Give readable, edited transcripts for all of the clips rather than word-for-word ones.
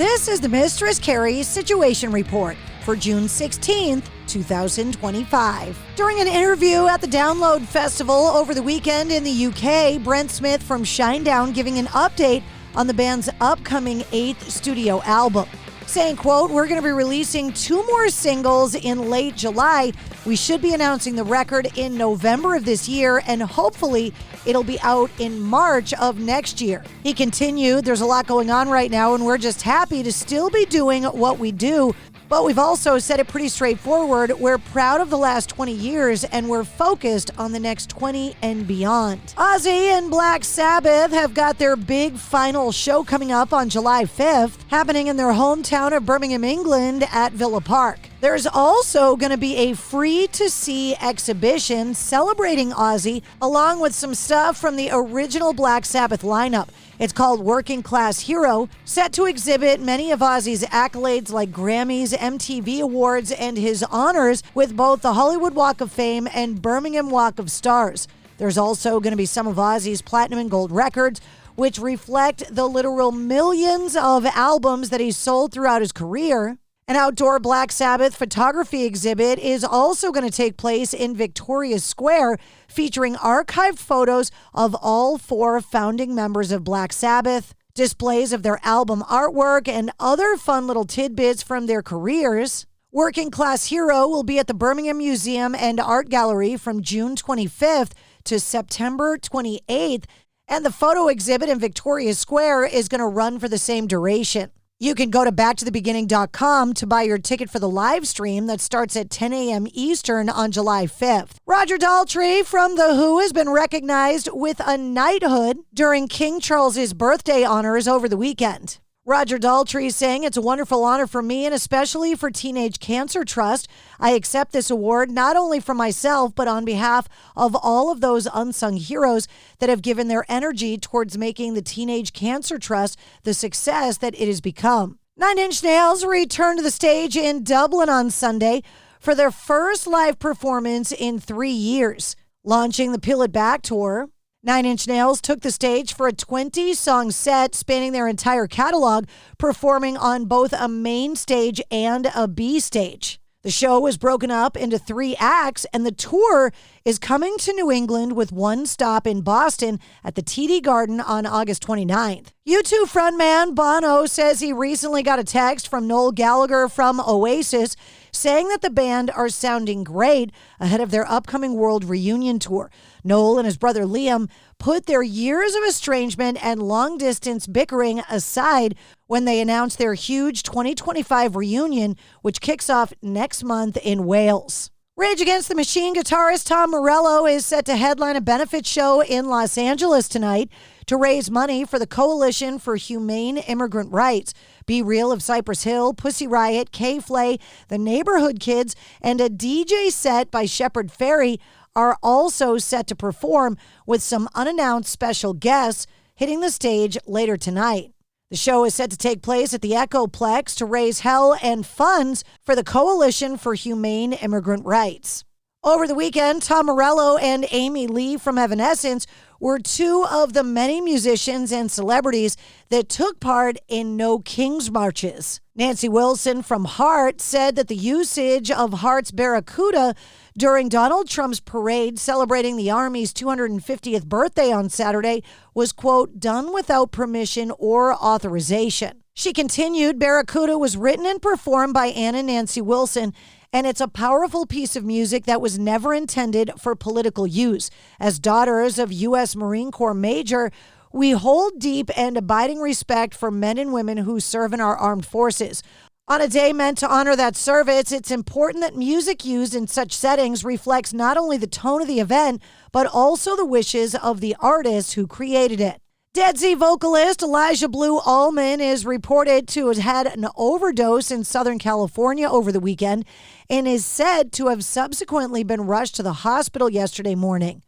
This is the Mistress Carrie Situation Report for June 16th, 2025. During an interview at the Download Festival over the weekend in the UK, Brent Smith from Shinedown giving an update on the band's upcoming 8th studio album. Saying, quote, "We're going to be releasing 2 more singles in late July. We should be announcing the record in November of this year, and hopefully it'll be out in March of next year." He continued, "There's a lot going on right now, and we're just happy to still be doing what we do. But we've also said it pretty straightforward. We're proud of the last 20 years, and we're focused on the next 20 and beyond." Ozzy and Black Sabbath have got their big final show coming up on July 5th, happening in their hometown of Birmingham, England at Villa Park. There's also going to be a free-to-see exhibition celebrating Ozzy, along with some stuff from the original Black Sabbath lineup. It's called Working Class Hero, set to exhibit many of Ozzy's accolades like Grammys, MTV Awards, and his honors with both the Hollywood Walk of Fame and Birmingham Walk of Stars. There's also going to be some of Ozzy's platinum and gold records, which reflect the literal millions of albums that he's sold throughout his career. An outdoor Black Sabbath photography exhibit is also going to take place in Victoria Square, featuring archived photos of all 4 founding members of Black Sabbath, displays of their album artwork, and other fun little tidbits from their careers. Working Class Hero will be at the Birmingham Museum and Art Gallery from June 25th to September 28th, and the photo exhibit in Victoria Square is going to run for the same duration. You can go to backtothebeginning.com to buy your ticket for the live stream that starts at 10 a.m. Eastern on July 5th. Roger Daltrey from The Who has been recognized with a knighthood during King Charles's birthday honors over the weekend. Roger Daltrey saying, "It's a wonderful honor for me and especially for Teenage Cancer Trust. I accept this award not only for myself, but on behalf of all of those unsung heroes that have given their energy towards making the Teenage Cancer Trust the success that it has become." 9 Inch Nails returned to the stage in Dublin on Sunday for their first live performance in 3 years, launching the Peel It Back tour. 9 Inch Nails took the stage for a 20-song set spanning their entire catalog, performing on both a main stage and a B stage. The show was broken up into 3 acts, and the tour is coming to New England with one stop in Boston at the TD Garden on August 29th. U2 frontman Bono says he recently got a text from Noel Gallagher from Oasis saying that the band are sounding great ahead of their upcoming world reunion tour. Noel and his brother Liam put their years of estrangement and long-distance bickering aside when they announced their huge 2025 reunion, which kicks off next month in Wales. Rage Against the Machine guitarist Tom Morello is set to headline a benefit show in Los Angeles tonight to raise money for the Coalition for Humane Immigrant Rights. Be Real of Cypress Hill, Pussy Riot, K-Flay, the Neighborhood Kids, and a DJ set by Shepard Fairey are also set to perform, with some unannounced special guests hitting the stage later tonight. The show is set to take place at the Echoplex to raise hell and funds for the Coalition for Humane Immigrant Rights. Over the weekend, Tom Morello and Amy Lee from Evanescence were 2 of the many musicians and celebrities that took part in No King's Marches. Nancy Wilson from Heart said that the usage of Heart's Barracuda during Donald Trump's parade celebrating the Army's 250th birthday on Saturday was, quote, "done without permission or authorization." She continued, "Barracuda was written and performed by Ann and Nancy Wilson, and it's a powerful piece of music that was never intended for political use. As daughters of U.S. Marine Corps Major, we hold deep and abiding respect for men and women who serve in our armed forces. On a day meant to honor that service, it's important that music used in such settings reflects not only the tone of the event, but also the wishes of the artists who created it." Dead Sea vocalist Elijah Blue Allman is reported to have had an overdose in Southern California over the weekend and is said to have subsequently been rushed to the hospital yesterday morning.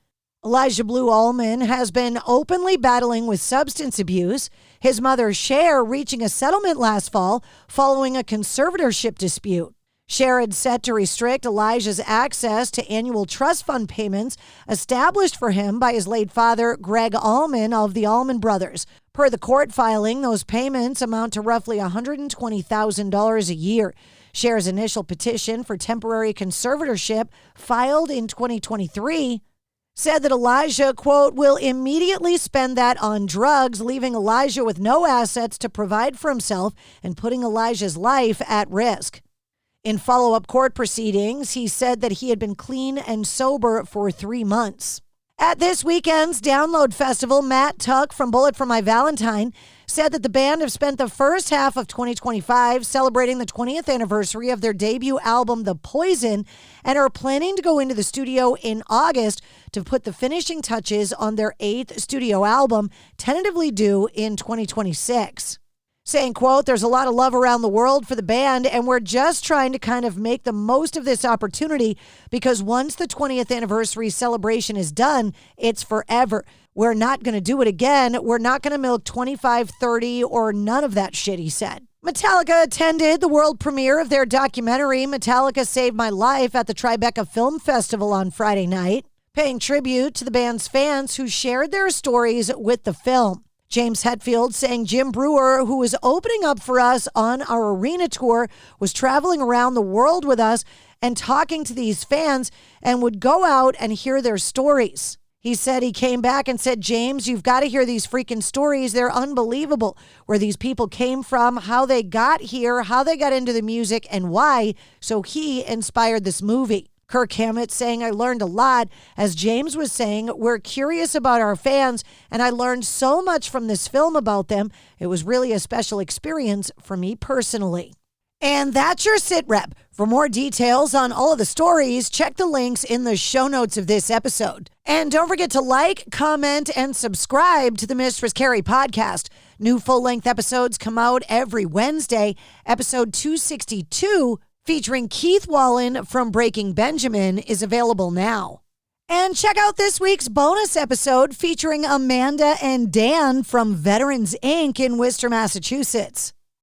Elijah Blue Allman has been openly battling with substance abuse, his mother Cher reaching a settlement last fall following a conservatorship dispute. Cher had set to restrict Elijah's access to annual trust fund payments established for him by his late father, Greg Allman of the Allman Brothers. Per the court filing, those payments amount to roughly $120,000 a year. Cher's initial petition for temporary conservatorship, filed in 2023, said that Elijah, quote, will immediately spend that on drugs, leaving Elijah with no assets to provide for himself and putting Elijah's life at risk. In follow-up court proceedings, he said that he had been clean and sober for 3 months. At this weekend's Download Festival, Matt Tuck from Bullet for My Valentine said that the band have spent the first half of 2025 celebrating the 20th anniversary of their debut album, The Poison, and are planning to go into the studio in August to put the finishing touches on their 8th studio album, tentatively due in 2026. Saying, quote, there's a lot of love around the world for the band, and we're just trying to kind of make the most of this opportunity because once the 20th anniversary celebration is done, it's forever. We're not going to do it again. We're not going to milk 25, 30, or none of that shit, he said. Metallica attended the world premiere of their documentary, Metallica Saved My Life, at the Tribeca Film Festival on Friday night, paying tribute to the band's fans who shared their stories with the film. James Hetfield saying Jim Brewer, who was opening up for us on our arena tour, was traveling around the world with us and talking to these fans and would go out and hear their stories. He said he came back and said, James, you've got to hear these freaking stories. They're unbelievable. Where these people came from, how they got here, how they got into the music, and why. So he inspired this movie. Kirk Hammett saying, I learned a lot. As James was saying, we're curious about our fans, and I learned so much from this film about them. It was really a special experience for me personally. And that's your sit rep. For more details on all of the stories, check the links in the show notes of this episode. And don't forget to like, comment, and subscribe to the Mistress Carrie Podcast. New full-length episodes come out every Wednesday. Episode 262, featuring Keith Wallen from Breaking Benjamin, is available now. And check out this week's bonus episode featuring Amanda and Dan from Veterans Inc. in Worcester, Massachusetts.